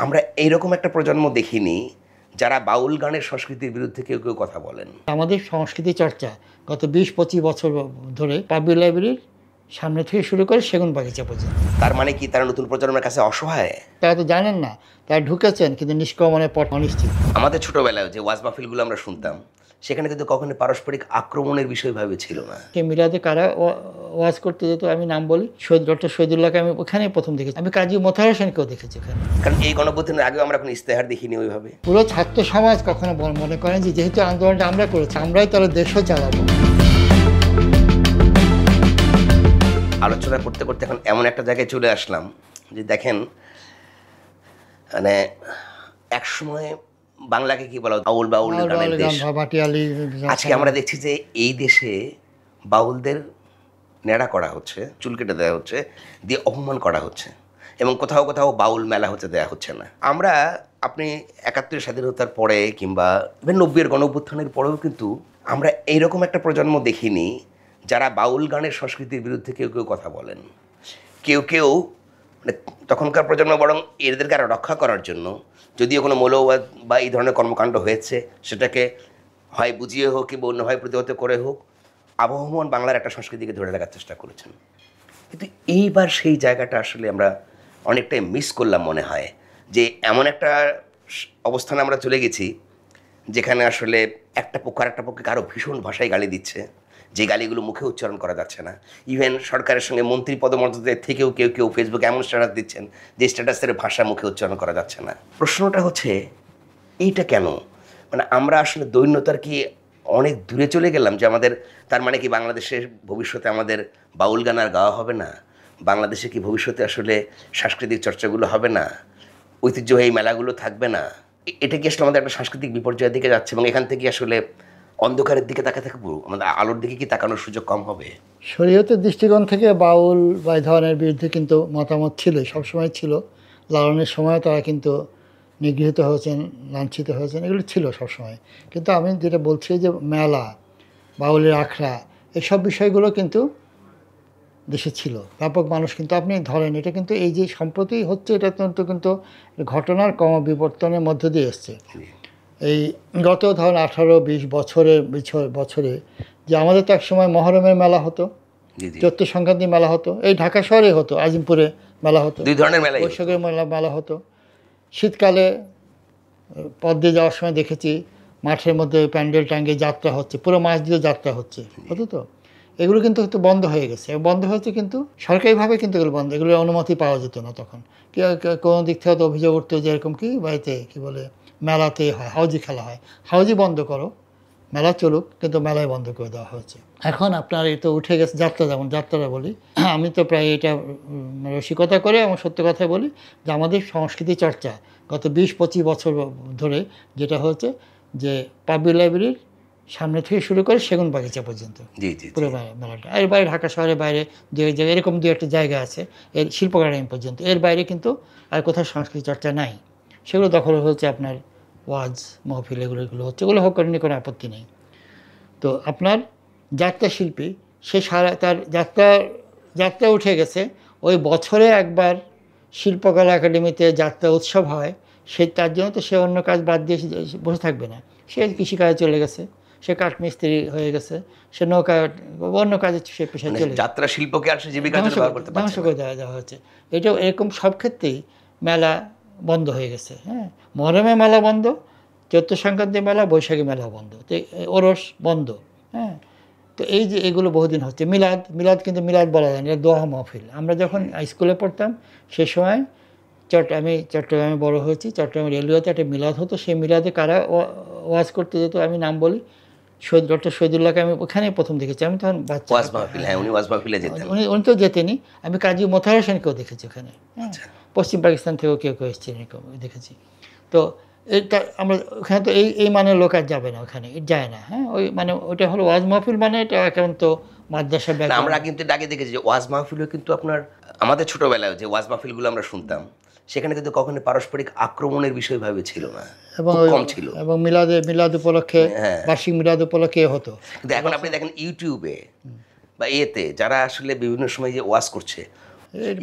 আমরা এইরকম একটা প্রজন্ম দেখিনি যারা বাউল গানের সংস্কৃতির বিরুদ্ধে কেউ কেউ কথা বলেন। আমাদের সংস্কৃতি চর্চা গত 20-25 বছর ধরে পাবলিক লাইব্রেরির সামনে থেকে শুরু করে সেগুন বাগিচা পর্যন্ত। তার মানে কি তারা নতুন প্রজন্মের কাছে অসহায়? তারা তো জানেন না, তারা ঢুকেছেন কিন্তু নিষ্ক্রমণের পথ অনিশ্চিত। আমাদের ছোটবেলায় যে ওয়াজ মাহফিলগুলো আমরা শুনতাম সেখানে কিন্তু কখনো পারস্পরিক আক্রমণের বিষয় ভাবে ছিল না। সেই মিলাদে কারা ওয়াজ করতে যেত, আমি নাম বলি, ডক্টর শহীদুল্লাহকে আমি ওখানেই প্রথম দেখেছি। আমি কাজী মোতাহার হোসেনকেও দেখেছি ওখানে। কারণ এই গণঅভ্যুত্থানের আগেও আমরা কোনো ইস্তেহার দেখিনি ওইভাবে। পুরো ছাত্র সমাজ কখনো মনে করেন যে যেহেতু আন্দোলনটা আমরা করেছি আমরাই তারা দেশও চালাবো। আলোচনা করতে করতে এখন এমন একটা জায়গায় চলে আসলাম যে দেখেন, মানে একসময় বাংলাকে কি বলা হতো, বাউল গানের দেশ। আজকে আমরা দেখছি যে এই দেশে বাউলদের নেড়া করা হচ্ছে, চুল কেটে দেওয়া হচ্ছে, দিয়ে অপমান করা হচ্ছে, এবং কোথাও কোথাও বাউল মেলা হতে দেওয়া হচ্ছে না। আমরা আপনি 71 স্বাধীনতার পরে কিংবা 90-এর গণঅভ্যুত্থানের পরেও কিন্তু আমরা এইরকম একটা প্রজন্ম দেখিনি যারা বাউল গানের সংস্কৃতির বিরুদ্ধে কেউ কেউ কথা বলেন। কেউ কেউ মানে তখনকার প্রজন্ম বরং এদেরকে আরও রক্ষা করার জন্য, যদিও কোনো মৌলবাদ বা এই ধরনের কর্মকাণ্ড হয়েছে সেটাকে হয় বুঝিয়ে হোক কিংবা অন্যভাবে প্রতিহত করে হোক আবহমান বাংলার একটা সংস্কৃতিকে ধরে রাখার চেষ্টা করেছেন। কিন্তু এইবার সেই জায়গাটা আসলে আমরা অনেকটাই মিস করলাম মনে হয়, যে এমন একটা অবস্থানে আমরা চলে গেছি যেখানে আসলে একটা পক্ষ আর একটা পক্ষকে আরও ভীষণ ভাষায় গালি দিচ্ছে, যে গালিগুলো মুখে উচ্চারণ করা যাচ্ছে না। ইভেন সরকারের সঙ্গে মন্ত্রী পদমর্যাদায় থেকেও কেউ কেউ ফেসবুকে এমন স্ট্যাটাস দিচ্ছেন যে স্ট্যাটাসের ভাষা মুখে উচ্চারণ করা যাচ্ছে না। প্রশ্নটা হচ্ছে এইটা কেন? মানে আমরা আসলে দৈন্যতার কি অনেক দূরে চলে গেলাম, যে আমাদের তার মানে কি বাংলাদেশের ভবিষ্যতে আমাদের বাউল গান আর গাওয়া হবে না? বাংলাদেশে কি ভবিষ্যতে আসলে সাংস্কৃতিক চর্চাগুলো হবে না? ঐতিহ্যবাহী মেলাগুলো থাকবে না? এটা কি আসলে আমাদের একটা সাংস্কৃতিক বিপর্যয়ের দিকে যাচ্ছে, এবং এখান থেকে আসলে অন্ধকারের দিকে তাকাতে থাকবো, আমাদের আলোর দিকে কি তাকানোর সুযোগ কম হবে? শরীয়তের দৃষ্টিকোণ থেকে বাউল বা এই ধরনের বিরুদ্ধে কিন্তু মতামত ছিল, সবসময় ছিল। লালনের সময় তারা কিন্তু নিগৃহীত হয়েছেন, লাঞ্ছিত হয়েছেন, এগুলো ছিল সবসময়। কিন্তু আমি যেটা বলছি যে মেলা, বাউলের আখড়া, এসব বিষয়গুলো কিন্তু দেশে ছিল, ব্যাপক মানুষ কিন্তু আপনি ধরেন এটা কিন্তু এই যে সম্প্রতি হচ্ছে এটা কিন্তু ঘটনার বিবর্তনের মধ্য দিয়ে এসছে। এই গত ধরুন 18-20 বছরে যে আমাদের তো একসময় মহরমের মেলা হতো, চৈত্র সংক্রান্তি মেলা হতো, এই ঢাকা শহরে হতো, আজিমপুরে মেলা হতো, দুই ধরনের মেলা, বৈশাখের মেলা হতো। শীতকালে পথ দিয়ে যাওয়ার সময় দেখেছি মাঠের মধ্যে প্যান্ডেল টাঙ্গে যাত্রা হচ্ছে, পুরো মাস দিয়ে যাত্রা হচ্ছে, হতো তো। এগুলো কিন্তু বন্ধ হয়ে গেছে, বন্ধ হয়েছে কিন্তু সরকারিভাবে, কিন্তু এগুলো বন্ধ, এগুলোর অনুমতি পাওয়া যেত না তখন। কোনো দিক থেকে তো অভিযোগ উঠতো যে এরকম কি বাড়িতে কি বলে মেলাতে হয়, হাউজি খেলা হয়, হাউজি বন্ধ করো, মেলা চলুক, কিন্তু মেলায় বন্ধ করে দেওয়া হয়েছে। এখন আপনার এই তো উঠে গেছে যাত্রা, যেমন যাত্রাটা বলি, আমি তো প্রায় এটা রসিকতা করে এবং সত্য কথাই বলি যে আমাদের সংস্কৃতি চর্চা গত 20-25 বছর ধরে যেটা হচ্ছে যে পাবলিক লাইব্রেরির সামনে থেকে শুরু করে সেগুন বাগিচা পর্যন্ত পুরো মেলাটা। এর বাইরে ঢাকা শহরের বাইরে দু এক জায়গায় এরকম দু একটা জায়গা আছে, এর শিল্পগ্রাম পর্যন্ত, এর বাইরে কিন্তু আর কোথাও সংস্কৃতি চর্চা নাই। সেগুলো দখল হচ্ছে আপনার ওয়াজ মহফিল, এগুলো হচ্ছে, এগুলো হোক করেনি, কোনো আপত্তি নেই। তো আপনার যাত্রা শিল্পী সে সারা তার যাত্রা উঠে গেছে, ওই বছরে একবার শিল্পকলা একাডেমিতে যাত্রা উৎসব হয়, তার জন্য তো সে অন্য কাজ বাদ দিয়ে বসে থাকবে না। সে কৃষিকাজে চলে গেছে, সে কাঠমিস্ত্রি হয়ে গেছে, সে নৌকা অন্য কাজে সে পেশায় চলে গেছে। যাত্রা শিল্পকে আর জীবিকার জন্য ব্যবহার করতে ধ্বংস করে দেওয়া হচ্ছে। এটা এরকম সব ক্ষেত্রেই মেলা বন্ধ হয়ে গেছে। হ্যাঁ, মহরমে মেলা বন্ধ, চৈত্র সংক্রান্তি মেলা, বৈশাখী মেলা বন্ধ, তো ওরস বন্ধ। হ্যাঁ, তো এই যে এগুলো বহুদিন হচ্ছে। মিলাদ কিন্তু মিলাদ বলা যায় না, এটা দোয়া মাহফিল। আমরা যখন স্কুলে পড়তাম সে সময় আমি চট্টগ্রামে বড় হয়েছি, চট্টগ্রাম রেলওয়েতে একটা মিলাদ হতো, সেই মিলাদে কারা ওয়াজ করতে যেত, আমি নাম বলি, ডক্টর শহীদুল্লাহকে আমি ওখানেই প্রথম দেখেছি। আমি তখন বাচ্চা, উনি তো যেতেনি, আমি কাজী মোতাহার হোসেনকেও দেখেছি ওখানে। হ্যাঁ, পশ্চিম পাকিস্তান থেকেও কেউ এসেছেন এরকম দেখেছি। তো এটা আমরা ওখানে তো এই মানে লোক আর যাবে না, ওখানে যায় না। হ্যাঁ, ওই মানে ওটা হলো ওয়াজ মাহফিল, মানে এটা একান্ত মাদ্রাসা ব্যাগ। আমরা কিন্তু আগে দেখেছি যে ওয়াজ মাহফিলও কিন্তু আপনার আমাদের ছোটবেলায় যে ওয়াজ মাহফিলগুলো আমরা শুনতাম সেখানে কিন্তু কখনো পারস্পরিক আক্রমণের বিষয় ভাবে ছিল না, এবং কম ছিল। এবং মিলাদ উপলক্ষে, বার্ষিক মিলাদ উপলক্ষে হতো। কিন্তু এখন আপনি দেখেন ইউটিউবে বা এতে যারা আসলে বিভিন্ন সময় যে ওয়াজ করছে,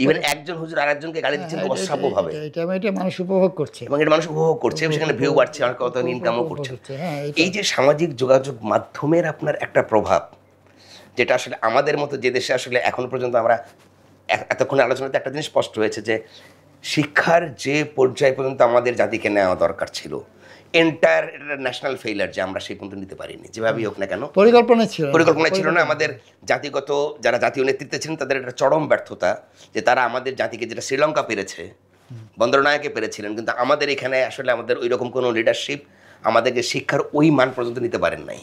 ইভেন একজন হুজুর আরেকজনকে গালি দিচ্ছেন খুব অশ্রাব্যভাবে, এটা মানুষ উপভোগ করছে এবং এটা মানুষ উপভোগ করছে, সেখানে ভিউ বাড়ছে, অনেক কত ইনকামও করছে। এই যে সামাজিক যোগাযোগ মাধ্যমের আপনার একটা প্রভাব, যেটা আসলে আমাদের মতো যে দেশে আসলে এখনো পর্যন্ত আমরা এতক্ষণ আলোচনাতে একটা জিনিস স্পষ্ট হয়েছে যে শিক্ষার যে পর্যায় পর্যন্ত আমাদের জাতিকে নেওয়া দরকার ছিল, এন্টায়ার ন্যাশনাল ফেইলার যে আমরা সেই পর্যন্ত নিতে পারিনি, যেভাবেই হোক না কেন। পরিকল্পনা ছিল না। আমাদের জাতিগত যারা জাতীয় নেতৃত্বে ছিলেন তাদের একটা চরম ব্যর্থতা, যে তারা আমাদের জাতিকে, যেটা শ্রীলঙ্কা পেরেছে, বন্দরনায়কে পেরেছিলেন, কিন্তু আমাদের এখানে আসলে আমাদের ওই রকম কোনো লিডারশিপ আমাদেরকে শিক্ষার ওই মান পর্যন্ত নিতে পারেন নাই।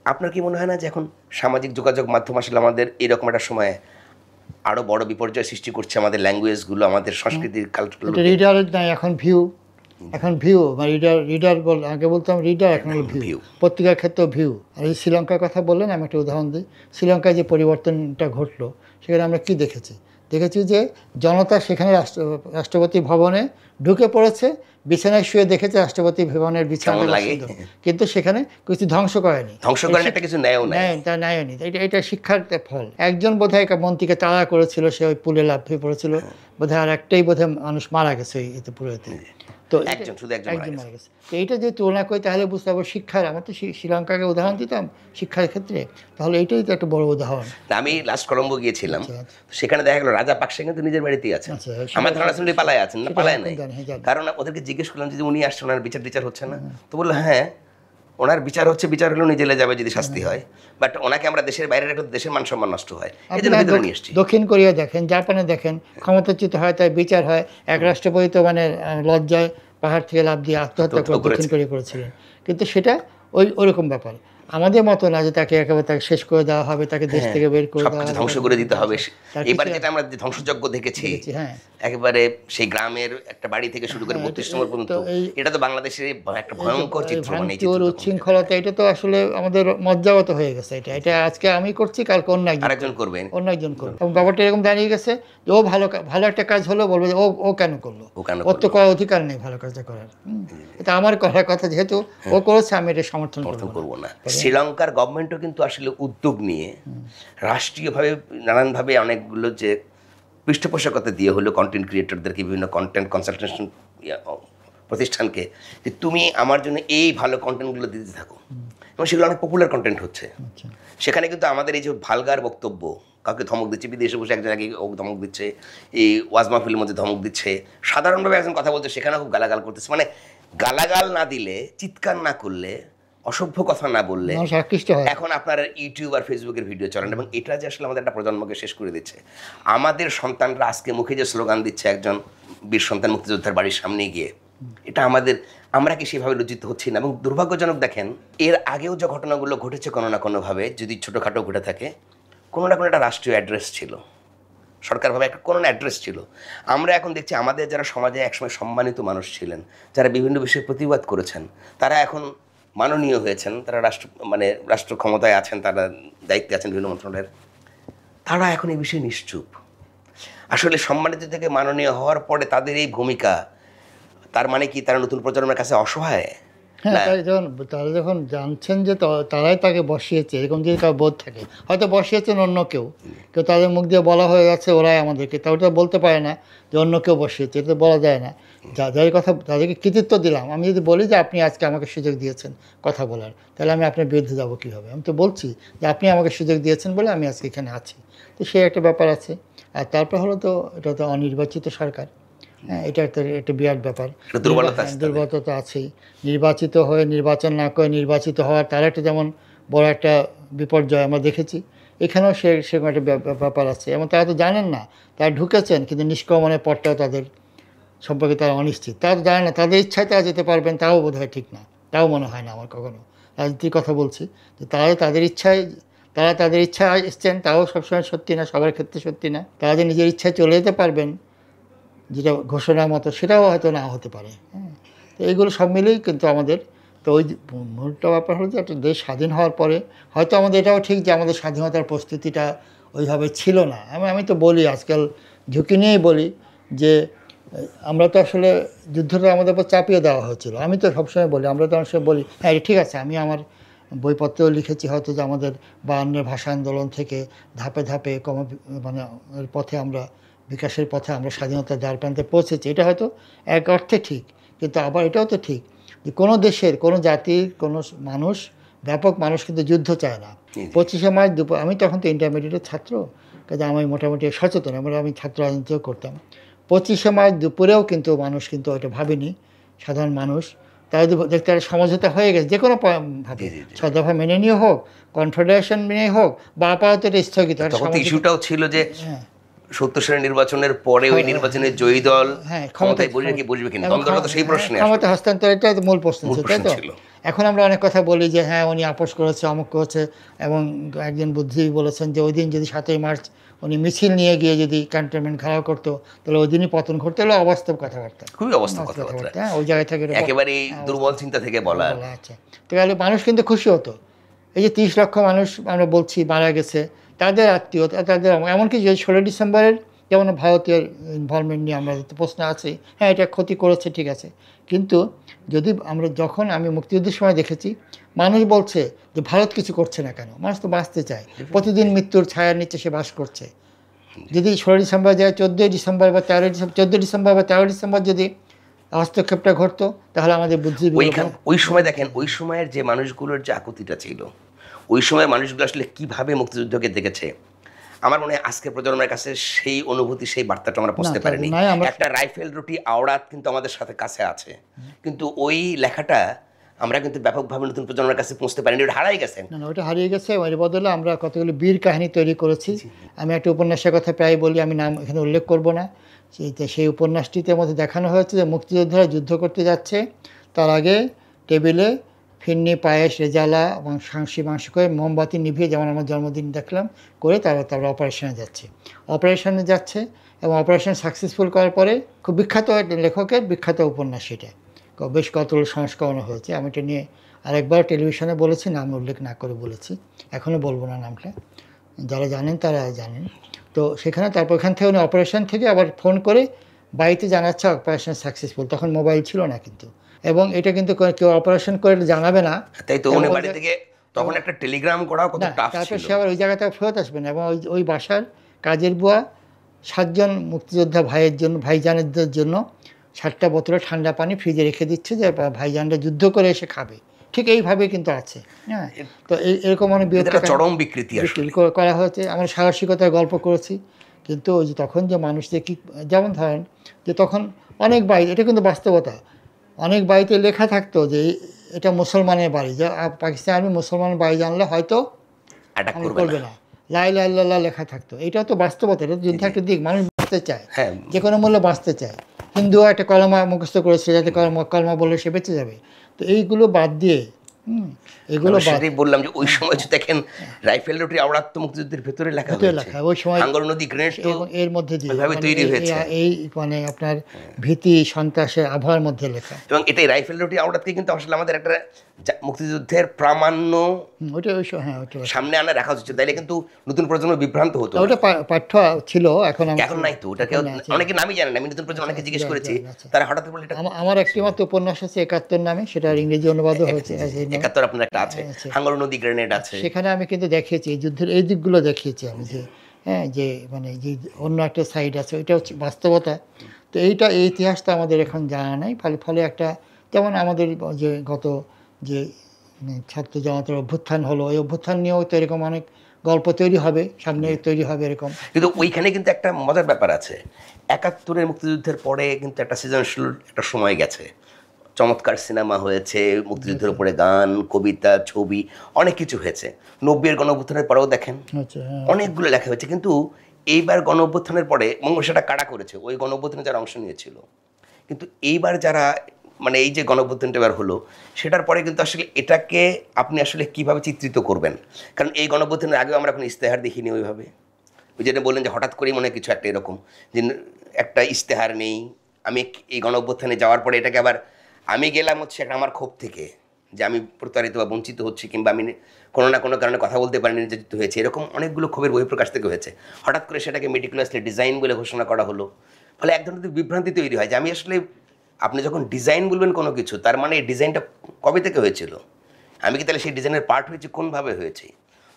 আপনার কি মনে হয় না যে এখন সামাজিক যোগাযোগ মাধ্যম আসলে আমাদের এরকম একটা সময়ে আরো বড় বিপর্যয় সৃষ্টি করছে আমাদের ল্যাঙ্গুয়েজগুলো, আমাদের সংস্কৃতির কালচারগুলো? রিডার নাই, এখন ভিউ মানে রিডার আগে বলতাম রিডার, এখন হলো ভিউ। পত্রিকার ক্ষেত্রেও ভিউ। আর এই শ্রীলঙ্কার কথা বললেন, আমি একটা উদাহরণ দিই। শ্রীলঙ্কায় যে পরিবর্তনটা ঘটলো, সেখানে আমরা কি দেখেছি যে জনতা সেখানে রাষ্ট্রপতি ভবনে ঢুকে পড়েছে, বিছানায় শুয়ে দেখেছে রাষ্ট্রপতি ভবনের বিছানা, কিন্তু সেখানে কিছু ধ্বংস করেনি, কিছু নেয়নি। এটা শিক্ষার ফল। একজন বোধহয় মন্ত্রীকে তাড়া করেছিল, সে ওই পুলে লাফিয়ে পড়েছিল বোধহয়, আর একটাই বোধহয় মানুষ মারা গেছে এতে পুরোতে। তো একজন মারা গেছে। তো এইটা যে তুলনা করি তাহলে বুঝতে পারবো শিক্ষার, আমার তো শ্রীলঙ্কাকে উদাহরণ দিতাম শিক্ষার ক্ষেত্রে, তাহলে এইটাই তো একটা বড় উদাহরণ। আমি লাস্ট কলম্বো গিয়েছিলাম, সেখানে দেখা গেলো রাজা পাকসে কিন্তু নিজের বাড়িতেই আছেন, আমার ধারণা ছিল পালায় আছেন, না পালায় নাই। কারণ ওদেরকে জিজ্ঞেস করলাম যে উনি আসছেন, ওনার বিচার হচ্ছে না, তো বললো হ্যাঁ ওনার বিচার হচ্ছে, বিচার হলেও উনি জেলে যাবে যদি শাস্তি হয়, বাট ওনাকে আমরা দেশের বাইরে রেখে দেশের মান সম্মান নষ্ট হয়, এই জন্য ভিতরে নিয়ে এসেছি। দক্ষিণ কোরিয়া দেখেন, জাপানে দেখেন, ক্ষমতাচ্যুত হয় তাই বিচার হয়। এক রাষ্ট্রপতি তো মানে লজ্জায় পাহাড় থেকে লাফ দিয়ে আত্মহত্যা করে দক্ষিণ কোরিয়া করেছিলেন, কিন্তু সেটা ওইরকম ব্যাপার। আমাদের মতো না যে তাকে একেবারে তাকে শেষ করে দেওয়া হবে, তাকে দেশ থেকে বের করে দেওয়া হবে, ধ্বংস করে দিতে হবে। এবারে যেটা আমরা ধ্বংসযজ্ঞ দেখেছি, একেবারে সেই গ্রামের একটা বাড়ি থেকে শুরু করে 32 নম্বর পর্যন্ত, এটা তো বাংলাদেশের একটা ভয়ঙ্কর চিত্র, মানে উচ্ছৃঙ্খলতা। এটা তো আসলে আমাদের মজ্জাগত হয়ে গেছে। এটা আজকে আমি করছি, কালকে অন্য একজন করবে। এবং ব্যাপারটা এরকম দাঁড়িয়ে গেছে যে ও ভালো একটা কাজ হলো, বলবে যে ও কেন করলো, ওর তো করার অধিকার নেই ভালো কাজটা করার। এটা আমার করার কথা, যেহেতু ও করেছে আমি এটা সমর্থন করবো না। শ্রীলঙ্কার গভর্নমেন্টও কিন্তু আসলে উদ্যোগ নিয়ে রাষ্ট্রীয়ভাবে নানানভাবে অনেকগুলো যে পৃষ্ঠপোষকতা দিয়ে হলো কন্টেন্ট ক্রিয়েটরদেরকে, বিভিন্ন কন্টেন্ট কনসালটেশন প্রতিষ্ঠানকে, যে তুমি আমার জন্য এই ভালো কন্টেন্টগুলো দিতে থাকো, এবং সেগুলো অনেক পপুলার কন্টেন্ট হচ্ছে। সেখানে কিন্তু আমাদের এই যে ভালগার বক্তব্য, কাউকে ধমক দিচ্ছে, বিদেশে বসে একজন আগে ধমক দিচ্ছে, এই ওয়াজ মাহফিলের মধ্যে ধমক দিচ্ছে, সাধারণভাবে একজন কথা বলছে সেখানে খুব গালাগাল করতেছে। মানে গালাগাল না দিলে, চিৎকার না করলে, অসভ্য কথা না বললে এখন আপনার ইউটিউব আর ফেসবুকের ভিডিও চলেন, এবং এটা যে আসলে আমাদের একটা প্রজন্মকে শেষ করে দিচ্ছে। আমাদের সন্তানরা আজকে মুখে যে স্লোগান দিচ্ছে একজন বীর সন্তান মুক্তিযোদ্ধার বাড়ির সামনে গিয়ে, এটা আমরা কি সেভাবে লজ্জিত হচ্ছি না? এবং দুর্ভাগ্যজনক, দেখেন এর আগেও যে ঘটনাগুলো ঘটেছে কোনো না কোনোভাবে, যদি ছোটোখাটো ঘটে থাকে, কোনো না কোনো একটা রাষ্ট্রীয় অ্যাড্রেস ছিল, সরকারভাবে একটা কোনো অ্যাড্রেস ছিল। আমরা এখন দেখছি আমাদের যারা সমাজে একসময় সম্মানিত মানুষ ছিলেন, যারা বিভিন্ন বিষয়ে প্রতিবাদ করেছেন, তারা এখন মাননীয় হয়েছেন, তারা রাষ্ট্র ক্ষমতায় আছেন, তারা দায়িত্বে আছেন বিভিন্ন মন্ত্রণালয়ের, তারা এখন এই বিষয়ে নিশ্চুপ। আসলে সম্মানিত থেকে মাননীয় হওয়ার পরে তাদের এই ভূমিকা, তার মানে কি তারা নতুন প্রজন্মের কাছে অসহায়? হ্যাঁ, তারা যখন জানছেন যে তারাই তাকে বসিয়েছে, এরকম যদি কারো বোধ থাকে, হয়তো বসিয়েছেন অন্য কেউ তাদের মুখ দিয়ে বলা হয়ে গেছে ওরাই আমাদেরকে, তাও তো বলতে পারে না যে অন্য কেউ বসিয়েছে, এটা বলা যায় না। যাদের কথা, তাদেরকে কৃতিত্ব দিলাম। আমি যদি বলি যে আপনি আজকে আমাকে সুযোগ দিয়েছেন কথা বলার, তাহলে আমি আপনার বিরুদ্ধে যাবো কীভাবে? আমি তো বলছি যে আপনি আমাকে সুযোগ দিয়েছেন বলে আমি আজকে এখানে আছি। তো সে একটা ব্যাপার আছে। আর তারপর হলো তো এটা তো অনির্বাচিত সরকার, হ্যাঁ, এটা একটা বিরাট ব্যাপার, দুর্বলতা তো আছেই। নির্বাচিত হয়ে নির্বাচন না করে নির্বাচিত হওয়ার তার একটা যেমন বড় একটা বিপর্যয় আমরা দেখেছি, এখানেও সেরকম একটা ব্যাপার আছে। এবং তারা তো জানেন না, তারা ঢুকেছেন কিন্তু নিষ্ক্রমণের পরটাও তাদের সম্পর্কে তারা অনিশ্চিত, তারা তো জানে না তাদের ইচ্ছায় তারা যেতে পারবেন, তাও বোধ হয় ঠিক না, তাও মনে হয় না আমার কখনো। রাজনীতির কথা বলছি, যে তারা তাদের ইচ্ছায় এসছেন, তাও সবসময় সত্যি না, সবার ক্ষেত্রে সত্যি না। তারা যে নিজের ইচ্ছায় চলে যেতে পারবেন, যেটা ঘোষণার মতো, সেটাও হয়তো না হতে পারে। হ্যাঁ, তো এইগুলো সব মিলেই কিন্তু আমাদের তো ওই মূলটা ব্যাপার হলো যে একটা দেশ স্বাধীন হওয়ার পরে হয়তো আমাদের এটাও ঠিক যে আমাদের স্বাধীনতার প্রস্তুতিটা ওইভাবে ছিল না। আমি তো বলি, আজকাল ঝুঁকি নিয়েই বলি যে আমরা তো আসলে যুদ্ধটা আমাদের উপর চাপিয়ে দেওয়া হয়েছিল। আমি তো সবসময় বলি, আমরা তো অনেক সময় বলি হ্যাঁ ঠিক আছে, আমি আমার বইপত্রেও লিখেছি হয়তো যে আমাদের 52 ভাষা আন্দোলন থেকে ধাপে ধাপে মানে এর পথে আমরা বিকাশের পথে আমরা স্বাধীনতার দ্বারপ্রান্তে পৌঁছেছি। এটা হয়তো এক অর্থে ঠিক, কিন্তু আবার এটাও তো ঠিক যে কোনো দেশের কোনো জাতির কোনো মানুষ, ব্যাপক মানুষ কিন্তু যুদ্ধ চায় না। 25শে মার্চ দুপুর, আমি তখন তো ইন্টারমিডিয়েটের ছাত্র, কাজে আমি মোটামুটি সচেতন, আমি ছাত্র রাজনীতিও করতাম। 25শে মার্চ দুপুরেও কিন্তু মানুষ কিন্তু ওইটা ভাবেনি, সাধারণ মানুষ। তারা যদি দেখতে একটা সমঝোতা হয়ে গেছে যে কোনো ভাবে, 6 দফা মেনে নিয়ে হোক, কনফেডারেশন মেনে হোক, বা আপাতত এটা স্থগিত। ইস্যুটাও ছিল যে 70 সালের নির্বাচনের পরে ওই নির্বাচনে জয়ী দল ক্ষমতায় বসবে কি বসবে কিনা, দ্বন্দ্বটা তো সেই প্রশ্নে, ক্ষমতা হস্তান্তর, এটা মূল প্রশ্ন ছিল, তাই তো? এখন আমরা অনেক কথা বলি যে হ্যাঁ উনি আপোষ করেছে, অমুক করেছে, এবং একজন বুদ্ধিজীবী বলেছেন যে ওই দিন যদি 7ই মার্চ উনি মিছিল নিয়ে গিয়ে যদি ক্যান্টনমেন্ট ঘেরাও করতো তাহলে ওই দিনই পতন ঘটতে হলো। অবাস্তব কথাবার্তা, খুবই অবাস্তব কথাবার্তা, হ্যাঁ ওই জায়গা থেকে একেবারে দুর্বল চিন্তা থেকে বলা। আচ্ছা, তাহলে মানুষ কিন্তু খুশি হতো। এই যে 30 লক্ষ মানুষ আমরা বলছি মারা গেছে, তাদের আত্মীয়, তাদের এমনকি যে 16 ডিসেম্বরের যেমন ভারতীয় ইনভলভমেন্ট নিয়ে আমরা প্রশ্ন আছে, হ্যাঁ এটা ক্ষতি করেছে, ঠিক আছে, কিন্তু যদি আমরা যখন আমি মুক্তিযুদ্ধের সময় দেখেছি মানুষ বলছে যে ভারত কিছু করছে না কেন, মানুষ তো বাঁচতে চায়, প্রতিদিন মৃত্যুর ছায়ার নিচে সে বাস করছে। যদি 16 ডিসেম্বর যায় 14 ডিসেম্বর বা 14 ডিসেম্বর বা 13 ডিসেম্বর যদি হস্তক্ষেপটা ঘটতো তাহলে আমাদের বুদ্ধি, ওই সময় দেখেন ওই সময়ের যে মানুষগুলোর যে আকুতিটা ছিল, ওই সময় মানুষগুলো আসলে কিভাবে মুক্তিযুদ্ধকে দেখেছে, আমার মনে হয় আজকের প্রজন্মের কাছে সেই অনুভূতি, সেই বার্তাটা আমরা বুঝতে পারিনি। একটা রাইফেল রুটি আওড়াত কিন্তু আমাদের সাথে কাছে আছে, কিন্তু ওই লেখাটা আমরা কিন্তু ব্যাপকভাবে নতুন প্রজন্মের কাছে পৌঁছতে পারিনি, ওটা হারিয়ে গেছে। না, ওটা হারিয়ে গেছে। এর বদলে আমরা কতগুলো বীর কাহিনী তৈরি করেছি। আমি একটা উপন্যাসের কথা প্রায় বলি, আমি নাম এখানে উল্লেখ করব না। সেই উপন্যাসটিতে মধ্যে দেখানো হয়েছে যে মুক্তিযোদ্ধারা যুদ্ধ করতে যাচ্ছে, তার আগে টেবিলে ফিরনি, পায়েস, রেজালা এবং সাংসি মাংস করে মোমবাতি নিভিয়ে, যেমন আমার জন্মদিন দেখলাম, করে তারা অপারেশনে যাচ্ছে এবং অপারেশন সাকসেসফুল করার পরে খুব বিখ্যাত লেখকের বিখ্যাত উপন্যাস, সেটা বেশ কতগুলো সংস্করণ হয়েছে। আমি এটা নিয়ে আরেকবার টেলিভিশনে বলেছি, নাম উল্লেখ না করে বলেছি, এখনও বলবো না নামটা, যারা জানেন তারা জানেন। তো সেখানে তারপর ওখান থেকে উনি অপারেশন থেকে আবার ফোন করে বাড়িতে জানাচ্ছে অপারেশন সাকসেসফুল, তখন মোবাইল ছিল না কিন্তু, এবং এটা কিন্তু কেউ অপারেশন করে জানাবে না, তাই তো উনি বাড়ি থেকে তখন একটা টেলিগ্রাম করাও কত টাফ ছিল। তারপর সে আবার ওই জায়গাটা ফেরত আসবে না, এবং ওই বাসার কাজের বুয়া 7 জন মুক্তিযোদ্ধা ভাইজানদের জন্য 7টা বোতলে ঠান্ডা পানি ফ্রিজে রেখে দিচ্ছে যে ভাইজানরা যুদ্ধ করে এসে খাবে। ঠিক এইভাবে কিন্তু আছে, হ্যাঁ। তো এরকম অনেক চরম বিকৃতি করা হয়েছে। আমরা সাহসিকতার গল্প করেছি, কিন্তু ওই যে তখন যে মানুষদের কি, যেমন ধরেন যে তখন অনেক বাড়ি, এটা কিন্তু বাস্তবতা, অনেক বাড়িতে লেখা থাকতো যে এটা মুসলমানের বাড়ি, যা পাকিস্তান আর্মি মুসলমানের বাড়ি জানলে হয়তো করবে না, লা ইলাহা ইল্লাল্লাহ লেখা থাকতো। এটাও তো বাস্তবতা, এটা যুদ্ধ একটা দিক, মানুষ বাঁচতে চায়, যে কোনো মূল্যে বাঁচতে চায়। হিন্দুও একটা কলমা মুখস্থ করেছে যাতে কলমা বললে সে বেঁচে যাবে। তো এইগুলো বাদ দিয়ে এগুলো বললাম যে ওই সময় দেখেন রাইফেল রুটি আওড়াত তো মুক্তিযুদ্ধের ভেতরে লেখা, ওই সময় হাঙ্গর নদী গ্রেনেড তো এর মধ্যে দিয়ে তৈরি হয়েছে, এই মানে আপনার ভীতি সন্ত্রাসের আবহাওয়ার মধ্যে লেখা। এবং এটাই রাইফেল রুটি আওড়াতকে কিন্তু আসলে আমাদের একটা মুক্তিযুদ্ধের প্রামাণ্য সামনে আনা রাখা উচিত, তাইলে কিন্তু নতুন প্রজন্ম বিভ্রান্ত হতো। ওটা পাঠ্য ছিল, এখন নাই তো, ওটাকে অনেকে নামই জানে না। আমি নতুন প্রজন্ম অনেকে জিজ্ঞেস করেছি, তারা হঠাৎ বলে এটা আমার একটি মাত্র উপন্যাস আছে 71 নামে, সেটা ইংরেজি অনুবাদও হয়েছে। 71 আপনার একটা আছে, হাঙ্গর নদী গ্রেনেড আছে, সেখানে আমি কিন্তু দেখিয়েছি এই যুদ্ধের এই দিকগুলো দেখিয়েছি আমি, যে হ্যাঁ যে মানে যে অন্য একটা সাইড আছে, ওইটা হচ্ছে বাস্তবতা। তো এই ইতিহাসটা আমাদের এখন জানা নাই, ফলে একটা যেমন আমাদের যে গত যে ছাত্র জনতার অভ্যুত্থান হলো, এই অভ্যুত্থান নিয়েও তো এরকম অনেক গল্প তৈরি হবে, সামনে তৈরি হবে এরকম। কিন্তু ওইখানে কিন্তু একটা মজার ব্যাপার আছে, 71-এর মুক্তিযুদ্ধের পরে কিন্তু একটা সৃজনশীল একটা সময় গেছে, চমৎকার সিনেমা হয়েছে, মুক্তিযুদ্ধের উপরে গান, কবিতা, ছবি, অনেক কিছু হয়েছে। 90-এর গণঅভ্যুত্থানের পরেও দেখেন অনেকগুলো লেখা হয়েছে, কিন্তু এইবার গণঅভ্যুত্থানের পরে সেটা কারা করেছে, ওই গণঅভ্যুত্থানে যারা অংশ নিয়েছিল। কিন্তু এইবার যারা মানে এই যে গণঅভ্যুত্থানটা এবার হলো, সেটার পরে কিন্তু আসলে এটাকে আপনি আসলে কিভাবে চিত্রিত করবেন, কারণ এই গণঅভ্যুত্থানের আগেও আমরা কোনো ইস্তেহার দেখিনি ওইভাবে। ওই যেটা বললেন যে হঠাৎ করেই মনে কিছু একটা এরকম যে একটা ইস্তেহার নেই। আমি এই গণঅভ্যুত্থানে যাওয়ার পরে এটাকে আবার আমি গেলাম হচ্ছে একটা আমার ক্ষোভ থেকে, যে আমি প্রতারিত বা বঞ্চিত হচ্ছি, কিংবা আমি কোনো না কোনো কারণে কথা বলতে পারিনি, নির্যাতিত হয়েছে, এরকম অনেকগুলো ক্ষোভের বহিঃপ্রকাশ থেকে হয়েছে। হঠাৎ করে সেটাকে মেটিকুলাসলি ডিজাইন বলে ঘোষণা করা হলো, ফলে এক ধরনের বিভ্রান্তি তৈরি হয় যে আমি আসলে, আপনি যখন ডিজাইন বলবেন কোনো কিছু, তার মানে এই ডিজাইনটা কবে থেকে হয়েছিল, আমি কি তাহলে সেই ডিজাইনের পার্ট হয়েছে, কোনভাবে হয়েছে?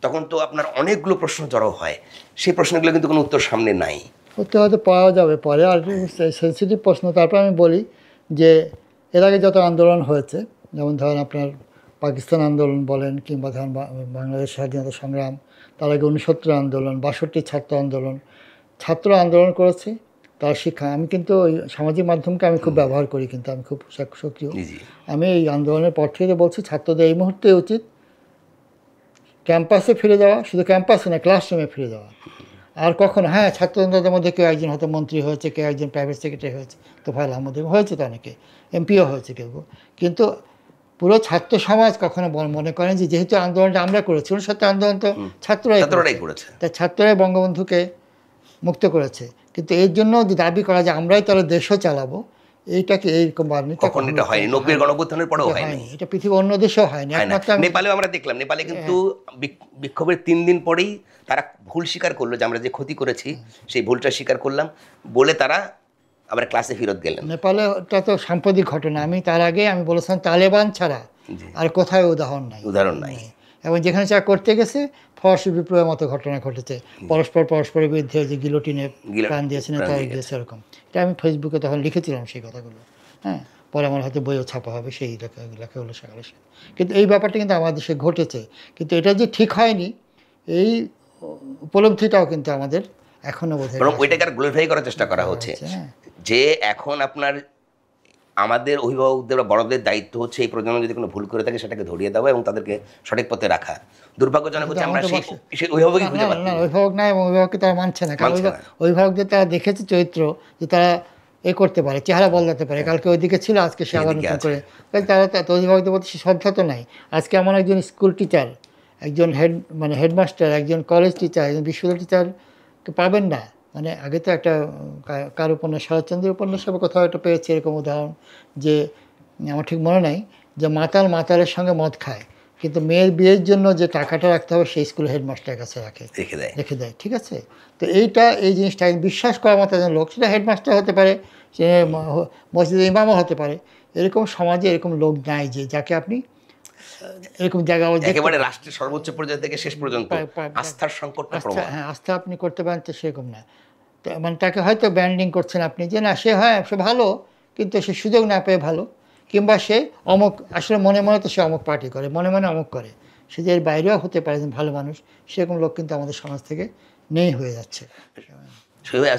তখন তো আপনার অনেকগুলো প্রশ্ন জড়ো হয়, সেই প্রশ্নগুলো কিন্তু কোনো উত্তর সামনে নাই। উত্তর হয়তো পাওয়া যাবে পরে, আর সেন্সিটিভ প্রশ্ন। তারপর আমি বলি যে এর আগে যত আন্দোলন হয়েছে, যেমন ধরেন আপনার পাকিস্তান আন্দোলন বলেন, কিংবা ধরেন বাংলাদেশ স্বাধীনতা সংগ্রাম, তার আগে 69 আন্দোলন, 62 ছাত্র আন্দোলন, ছাত্র আন্দোলন করেছে, তার শিক্ষা। আমি কিন্তু ওই সামাজিক মাধ্যমকে আমি খুব ব্যবহার করি, কিন্তু আমি খুব সক্রিয়। আমি এই আন্দোলনের পর থেকে বলছি ছাত্রদের এই মুহূর্তে উচিত ক্যাম্পাসে ফিরে যাওয়া, শুধু ক্যাম্পাসে না, ক্লাসরুমে ফিরে যাওয়া। আর কখনো, হ্যাঁ, ছাত্রদের মধ্যে কেউ একজন হয়তো মন্ত্রী হয়েছে, কেউ একজন প্রাইভেট সেক্রেটারি হয়েছে, তোফায়েল আহমদ হয়েছে, তো অনেকে এমপিও হয়েছে কেউ, কিন্তু পুরো ছাত্র সমাজ কখনো মনে করেন যে যেহেতু আন্দোলনটা আমরা করেছি, 69 আন্দোলন তো ছাত্ররাই করেছে, তাই ছাত্ররাই বঙ্গবন্ধুকে মুক্ত করেছে। কিন্তু এর জন্য যে দাবি করা যে আমরাই তারা দেশও চালাবো, এইটাকে এইরকম এটা হয়নি। 90 গণঅভ্যুত্থানের পরেও হয়নি, এটা পৃথিবীর অন্য দেশেও হয়নি। একমাত্র নেপালেও আমরা দেখলাম, নেপালে কিন্তু বিক্ষোভের 3 দিন পরেই তারা ভুল স্বীকার করলো যে আমরা যে ক্ষতি করেছি সেই ভুলটা স্বীকার করলাম বলে তারা আবার ক্লাসে ফেরত গেলেন। নেপালে এটা তো সাম্প্রতিক ঘটনা। আমি তার আগে আমি বলেছিলাম তালেবান ছাড়া আর কোথায় উদাহরণ নাই। এবং যেখানে চা করতে গেছে ফরাসি বিপ্লবের মতো ঘটনা ঘটেছে, পরস্পরের বিরুদ্ধে যে গিলোটিনে প্রাণ দিয়েছে, নেতা দিয়েছে, এরকম। এটা আমি ফেসবুকে তখন লিখেছিলাম সেই কথাগুলো। হ্যাঁ, পরে আমার হয়তো বইও ছাপা হবে সেই লেখাগুলো সকালে। কিন্তু এই ব্যাপারটা কিন্তু আমাদের দেশে ঘটেছে, কিন্তু এটা যে ঠিক হয়নি এই উপলব্ধিটাও কিন্তু আমাদের এখনো বোধ হয়, ওইটাকে আর গ্লোরিফাই করার চেষ্টা করা হচ্ছে। যে এখন আপনার আমাদের অভিভাবকদের বা বড়দের দায়িত্ব হচ্ছে এই প্রজন্ম যদি কোনো ভুল করে থাকে সেটাকে ধরিয়ে দেওয়া এবং তাদেরকে সঠিক পথে রাখা। দুর্ভাগ্যজনক হচ্ছে আমরা সেই অভিভাবকই খুঁজে পাচ্ছি না। অভিভাবক নাই, এবং অভিভাবককে তারা মানছে না, কারণ অভিভাবকদের তারা দেখেছে চরিত্র যে তারা করতে পারে, চেহারা বদলাতে পারে, কালকে ওইদিকে ছিল আজকে সে আবার নতুন করে, তারা তো অভিভাবকদের প্রতি শ্রদ্ধা তো নাই। আজকে আমার একজন স্কুল টিচার, একজন হেডমাস্টার, একজন কলেজ টিচার, একজন বিশ্ববিদ্যালয় টিচারকে পাবেন না। আগে তো একটা কার উপন্যাস, শরৎচন্দ্রের উপন্যাস বা কোথাও একটা পেয়েছে এরকম উদাহরণ, যে আমার ঠিক মনে নাই, যে মাতালের সঙ্গে মদ খায়, কিন্তু মেয়ের বিয়ের জন্য যে টাকাটা রাখতে হবে সেই স্কুল হেডমাস্টারের কাছে রেখে দেয়। ঠিক আছে, তো এই জিনিসটা বিশ্বাস করার মতো একজন লোক, সেটা হেডমাস্টার হতে পারে, সে মসজিদের ইমামও হতে পারে, এরকম সমাজে এরকম লোক নাই যে যাকে আপনি এরকম জায়গা একেবারে রাষ্ট্রের সর্বোচ্চ পর্যায় থেকে শেষ পর্যন্ত আস্থার সংকটটা প্রবল। হ্যাঁ, আস্থা আপনি করতে পারেন, তো সেরকম না। তাকে হয়তো ব্যান্ডিং করছেন আপনি যে না সে সে ভালো, কিন্তু সে সুযোগ না পেয়ে ভালো, কিংবা সে অমুক, আসলে মনে মনে তো সে অমুক পার্টি করে, মনে মনে অমুক করে, সে যে এর বাইরেও হতে পারে ভালো মানুষ, সেরকম লোক কিন্তু আমাদের সমাজ থেকে নেই হয়ে যাচ্ছে।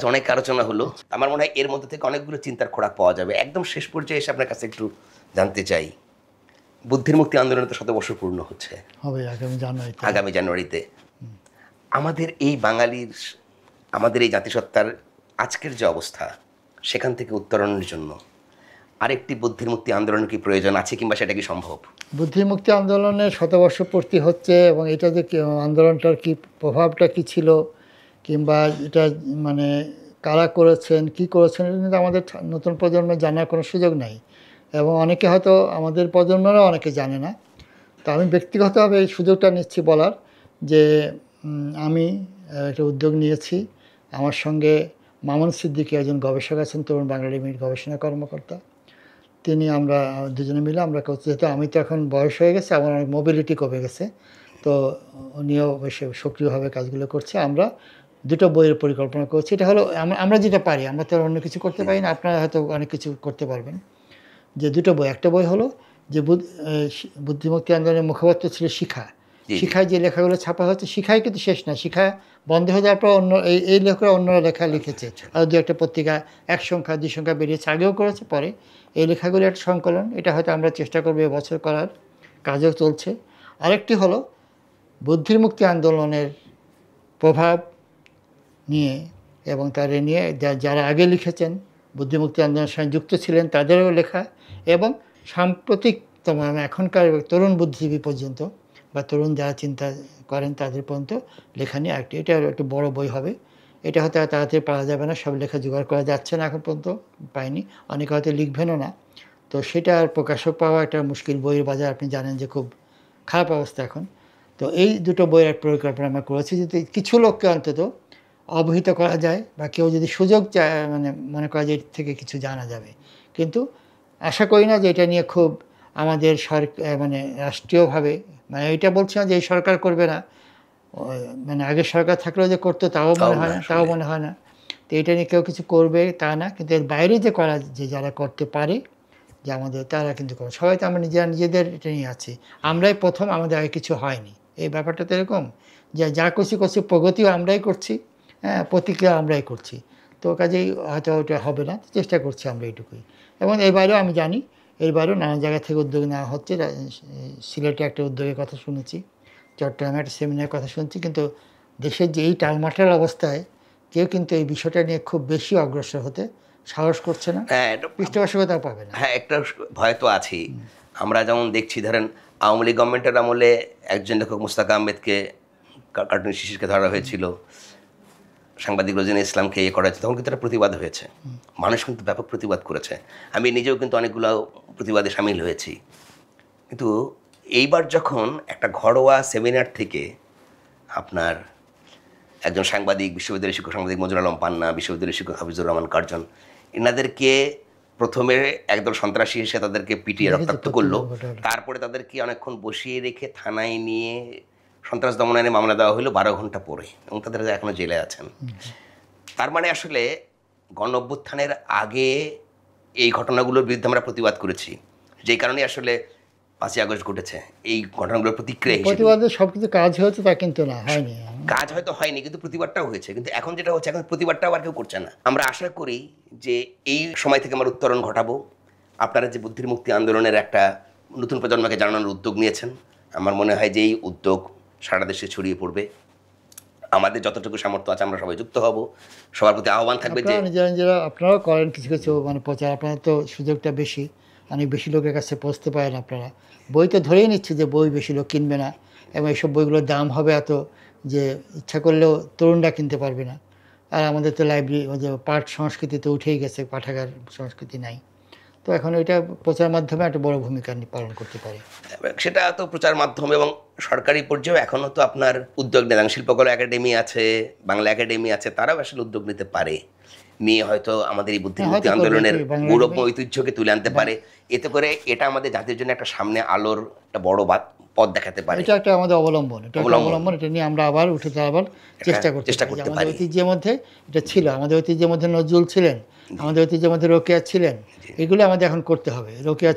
অনেক আলোচনা হলো, আমার মনে হয় এর মধ্যে থেকে অনেকগুলো চিন্তার খোরাক পাওয়া যাবে। একদম শেষ পর্যায়ে এসে আপনার কাছে একটু জানতে চাই, বুদ্ধির মুক্তি আন্দোলনে তো 100 বছর পূর্ণ হচ্ছে হবে আগামী জানুয়ারিতে। আমাদের এই বাঙালির, আমাদের এই জাতিসত্তার আজকের যে অবস্থা, সেখান থেকে উত্তরণের জন্য আরেকটি বুদ্ধির মুক্তি আন্দোলনের কি প্রয়োজন আছে, কিংবা সেটা কি সম্ভব? বুদ্ধির মুক্তি আন্দোলনের 100 বর্ষ পূর্তি হচ্ছে, এবং এটা যে আন্দোলনটার কি প্রভাবটা কি ছিল, কিংবা এটা কারা করেছেন, কি করেছেন, এটা কিন্তু আমাদের নতুন প্রজন্মের জানার কোনো সুযোগ নাই, এবং অনেকে হয়তো আমাদের প্রজন্মেরও অনেকে জানে না। তো আমি ব্যক্তিগতভাবে এই সুযোগটা নিচ্ছি বলার যে আমি একটা উদ্যোগ নিয়েছি। আমার সঙ্গে মামুন সিদ্দিকী একজন গবেষক আছেন, তরুণ বাংলালিপির গবেষণা কর্মকর্তা, আমরা দুজনে মিলে আমরা করছি। যেহেতু আমি তো এখন বয়স হয়ে গেছে, আমার অনেক মোবিলিটি কমে গেছে, তো উনিও বেশি সক্রিয়ভাবে কাজগুলো করছে। আমরা 2টো বইয়ের পরিকল্পনা করছি। এটা হলো আমরা যেটা পারি, আমরা তো অন্য কিছু করতে পারি না, আপনারা হয়তো অনেক কিছু করতে পারবেন। যে 2টো বই, একটা বই হলো যে বুদ্ধিমুক্তি আন্দোলনের মুখপাত্র ছিল শিখায় যে লেখাগুলো ছাপা হচ্ছে, শিখায় কিন্তু শেষ না, শিখা বন্ধ হয়ে যাওয়ার পর অন্য এই লেখকরা অন্যরা লেখা লিখেছে, আর 2-একটা পত্রিকা 1 সংখ্যা 2 সংখ্যা বেরিয়েছে, আগেও করেছে, পরে এই লেখাগুলো একটা সংকলন, এটা হয়তো আমরা চেষ্টা করবো এবছর করার, কাজও চলছে। আরেকটি হলো বুদ্ধির মুক্তি আন্দোলনের প্রভাব নিয়ে, এবং তাদের নিয়ে যারা আগে লিখেছেন, বুদ্ধিমুক্তি আন্দোলনের সঙ্গে যুক্ত ছিলেন, তাদেরও লেখা, এবং সাম্প্রতিক এখনকার তরুণ বুদ্ধিজীবী পর্যন্ত বা তরুণ যারা চিন্তা করেন তাদের পর্যন্ত লেখা নিয়ে এটা একটু বড় বই হবে। এটা হয়তো তাড়াতাড়ি পাওয়া যাবে না, সব লেখা জোগাড় করা যাচ্ছে না, এখন পর্যন্ত পাইনি, অনেকে হয়তো লিখবেনও না, তো সেটা আর প্রকাশক পাওয়া একটা মুশকিল। বইয়ের বাজার আপনি জানেন যে খুব খারাপ অবস্থা এখন। তো এই 2টো বইয়ের পরিকল্পনা আমরা করেছি, যদি কিছু লোককে অন্তত অবহিত করা যায়, বা কেউ যদি সুযোগ চায়, মনে করা যায় এর থেকে কিছু জানা যাবে। কিন্তু আশা করি না যে এটা নিয়ে খুব আমাদের সরকার মানে রাষ্ট্রীয়ভাবে, মানে এটা বলছি না যে এই সরকার করবে না, মানে আগের সরকার থাকলেও যে করতো তাও মনে হয় না, তাও মনে হয় না। তো এটা নিয়ে কেউ কিছু করবে তা না, কিন্তু এর বাইরে যে করা, যে যারা করতে পারে, যে আমাদের তারা কিন্তু করে। সবাই তো আমরা নিজেদের এটা নিয়ে আছি। আমরাই প্রথম, আমাদের আগে কিছু হয়নি। এই ব্যাপারটা তো এরকম যে যা করছি প্রগতিও আমরাই করছি, হ্যাঁ, প্রতিক্রিয়া আমরাই করছি। তো কাজেই হয়তো ওটা হবে না, চেষ্টা করছি আমরা এইটুকুই। এবং এর বাইরেও আমি জানি, এর বাইরেও নানা জায়গা থেকে উদ্যোগ নেওয়া হচ্ছে। সিলেটে একটা উদ্যোগের কথা শুনেছি, চট্টগ্রামে একটা সেমিনারের কথা শুনছি, কিন্তু দেশের যে এই টালমাটাল অবস্থায় কেউ কিন্তু এই বিষয়টা নিয়ে খুব বেশি অগ্রসর হতে সাহস করছে না, পৃষ্ঠপোষকতা পাবে না। হ্যাঁ, একটা ভয় তো আছেই। আমরা যেমন দেখছি, ধরেন আওয়ামী লীগ গভর্নমেন্টের আমলে একজন লেখক মুস্তাক আহমেদকে, কার্টুন শিশিরকে ধরা হয়েছিল, সাংবাদিক রোজিনা ইসলামকে করা হয়েছে, তখন কিন্তু একটা প্রতিবাদ হয়েছে, মানুষ কিন্তু ব্যাপক প্রতিবাদ করেছে। আমি নিজেও কিন্তু অনেকগুলো প্রতিবাদে সামিল হয়েছি। কিন্তু এইবার যখন একটা ঘরোয়া সেমিনার থেকে আপনার একজন সাংবাদিক, বিশ্ববিদ্যালয়ের শিক্ষক সাংবাদিক মঞ্জুর আলম পান্না, বিশ্ববিদ্যালয়ের শিক্ষক হাফিজুর রহমান কার্জন, এনাদেরকে প্রথমে একদল সন্ত্রাসী এসে তাদেরকে পিটিয়ে রক্তাক্ত করলো, তারপরে তাদেরকে অনেকক্ষণ বসিয়ে রেখে থানায় নিয়ে সন্ত্রাস দমন আইনে মামলা দেওয়া হলো 12 ঘন্টা পরে, এবং তাদের এখনও জেলে আছেন। তার মানে আসলে গণ অভ্যুত্থানের আগে এই ঘটনাগুলোর বিরুদ্ধে আমরা প্রতিবাদ করেছি, যেই কারণে আসলে 5ই আগস্ট ঘটেছে। এই ঘটনাগুলোর প্রতিক্রিয়া হিসেবে প্রতিবাদে সব কিছু কাজ হয়েছে তা কিন্তু না, হয়নি। কাজ হয়তো হয়নি, কিন্তু প্রতিবাদটাও হয়েছে। কিন্তু এখন যেটা হচ্ছে, এখন প্রতিবাদটাও আর কেউ করছে না। আমরা আশা করি যে এই সময় থেকে আমরা উত্তরণ ঘটাবো। আপনারা যে বুদ্ধির মুক্তি আন্দোলনের একটা নতুন প্রজন্মকে জানানোর উদ্যোগ নিয়েছেন, আমার মনে হয় যে এই উদ্যোগ সারা দেশে ছড়িয়ে পড়বে। আমাদের যতটুকু সামর্থ্য আছে আমরা সবাই যুক্ত হব। সবার প্রতি আহ্বান থাকবে যে নিজেরা আপনারাও করেন কিছু কিছু মানে প্রচার, আপনারা তো সুযোগটা বেশি, অনেক বেশি লোকের কাছে পৌঁছতে পারেন আপনারা। বই তো ধরেই নিচ্ছে যে বই বেশি লোক কিনবে না, এবং এইসব বইগুলোর দাম হবে এত যে ইচ্ছা করলেও তরুণরা কিনতে পারবে না। আর আমাদের তো লাইব্রেরি, যে পাঠ সংস্কৃতি তো উঠেই গেছে, পাঠাগার সংস্কৃতি নাই। তো এখন ওইটা প্রচার মাধ্যমে একটা বড় ভূমিকা পালন করতে পারে। সেটা তো প্রচার মাধ্যম, এবং সরকারি পর্যায়ে এখনও তো আপনার উদ্যোগ নেন। শিল্পকলা একাডেমি আছে, বাংলা একাডেমি আছে, তারাও আসলে উদ্যোগ নিতে পারে, নিয়ে হয়তো আমাদের এই বুদ্ধির মুক্তি আন্দোলনের গৌরব ঐতিহ্যকে তুলে আনতে পারে। এতে করে এটা আমাদের জাতির জন্য একটা সামনে আলোর একটা বড় পথ দেখাতে পারে। এটা একটা আমাদের অবলম্বন, এটা নিয়ে আমরা আবার উঠে দাঁড়াবার চেষ্টা করতে পারি। ঐতিহ্যের মধ্যে এটা ছিল, আমাদের ঐতিহ্যের মধ্যে নজরুল ছিলেন, আমাদের ঐতিহ্যের মধ্যে রোকেয়া ছিলেন, এগুলো আমাদের এখন করতে হবে। রোকেয়া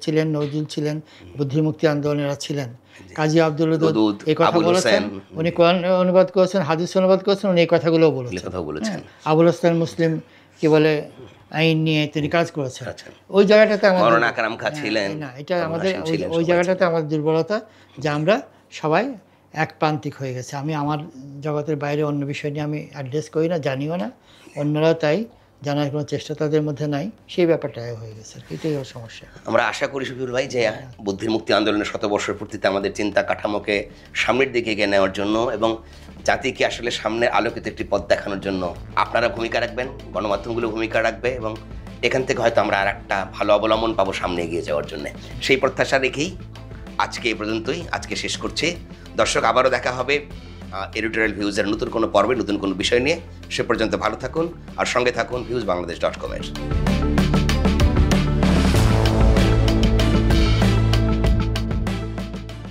ছিলেন, নজরুল ছিলেন, বুদ্ধির মুক্তি আন্দোলনেরা ছিলেন, কাজী আব্দুল ওদুদ এই কথা বলেছেন, উনি কোরআন অনুবাদ করেছেন, হাদিস অনুবাদ করেছেন, উনি এই কথাগুলো বলেছেন। আবুল হাসান মুসলিম কি বলে আইন নিয়ে তিনি কাজ করেছেন। ওই জায়গাটাতে আমাদের না, এটা আমাদের ওই জায়গাটাতে আমাদের দুর্বলতা, যে আমরা সবাই একপ্রান্তিক হয়ে গেছে। আমি আমার জগতের বাইরে অন্য বিষয় নিয়ে আমি অ্যাড্রেস করি না, জানিও না, অন্যরাও তাই, জানার কোনো চেষ্টা তাদের মধ্যে নাই, সেই ব্যাপারটাই হয়ে গেছে। এটাই সমস্যা। আমরা আশা করি শফিউল ভাই যে বুদ্ধির মুক্তি আন্দোলনের 100 বর্ষের পূর্তিতে আমাদের চিন্তা কাঠামোকে সামনের দিকে এগিয়ে নেওয়ার জন্য এবং জাতিকে আসলে সামনের আলোকিত একটি পথ দেখানোর জন্য আপনারা ভূমিকা রাখবেন, গণমাধ্যমগুলো ভূমিকা রাখবে, এবং এখান থেকে হয়তো আমরা আর একটা ভালো অবলম্বন পাবো সামনে এগিয়ে যাওয়ার জন্য। সেই প্রত্যাশা রেখেই আজকে এই পর্যন্তই, আজকে শেষ করছি। দর্শক, আবারও দেখা হবে এডিটোরিয়াল ভিউজের নতুন কোনো পর্বে, নতুন কোনো বিষয় নিয়ে। সে পর্যন্ত ভালো থাকুন আর সঙ্গে থাকুন viewsbangladesh.com-এর।